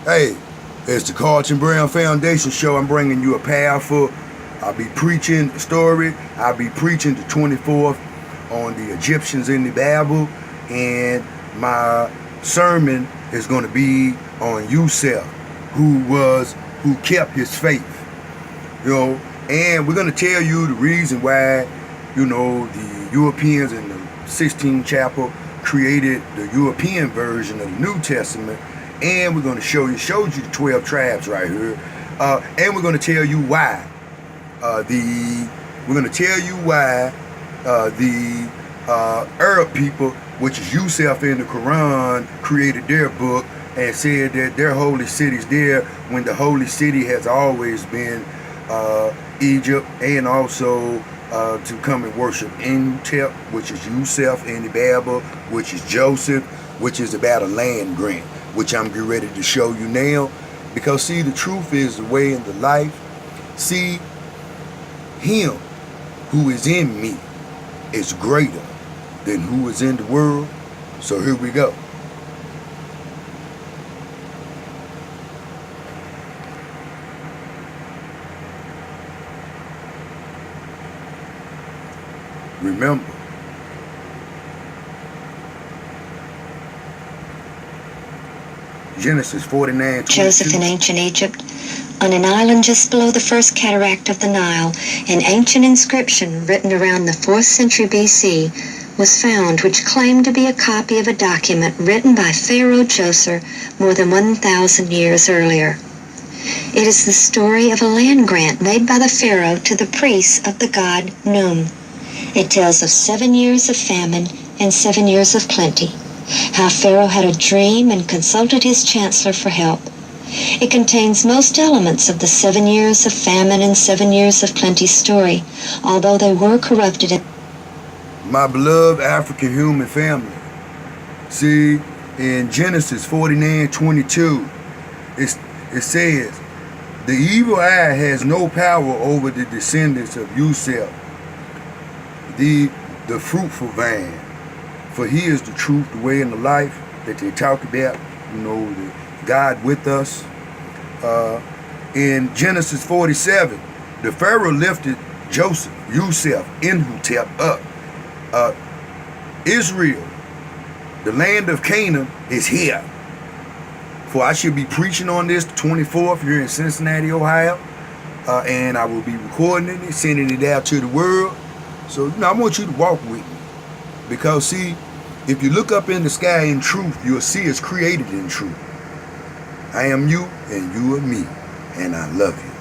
Hey, it's the Carlton Brown Foundation Show. I'm bringing you a powerful, I'll be preaching a story. I'll be preaching the 24th on the Egyptians in the Bible. And my sermon is going to be on Yusuf, who kept his faith. And we're going to tell you the reason why, the Europeans in the Sistine Chapel created the European version of the New Testament. And we're going to showed you the 12 tribes right here. And we're going to tell you why. The Arab people, which is Yusuf in the Quran, created their book and said that their holy city's there when the holy city has always been Egypt, and also to come and worship Imhotep, which is Yusuf in the Bible, which is Joseph, which is about a land grant, which I'm getting ready to show you now. Because see, the truth is the way and the life. See, him who is in me is greater than who is in the world. So here we go. Remember, Genesis 49:22. Joseph in ancient Egypt, on an island just below the first cataract of the Nile, an ancient inscription written around the 4th century BC was found, which claimed to be a copy of a document written by Pharaoh Djoser more than 1,000 years earlier. It is the story of a land grant made by the Pharaoh to the priests of the god Num. It tells of 7 years of famine and 7 years of plenty, how Pharaoh had a dream and consulted his chancellor for help. It contains most elements of the 7 years of famine and 7 years of plenty story, although they were corrupted. My beloved African human family. See, in Genesis 49:22, it says, the evil eye has no power over the descendants of Yusuf, the fruitful vine. For he is the truth, the way, and the life that they talk about, the God with us. In Genesis 47, the Pharaoh lifted Yusuf, Imhotep up. Israel, the land of Canaan, is here. For I should be preaching on this the 24th here in Cincinnati, Ohio. And I will be recording it, sending it out to the world. So, I want you to walk with me. Because, see, if you look up in the sky in truth, you'll see it's created in truth. I am you, and you are me, and I love you.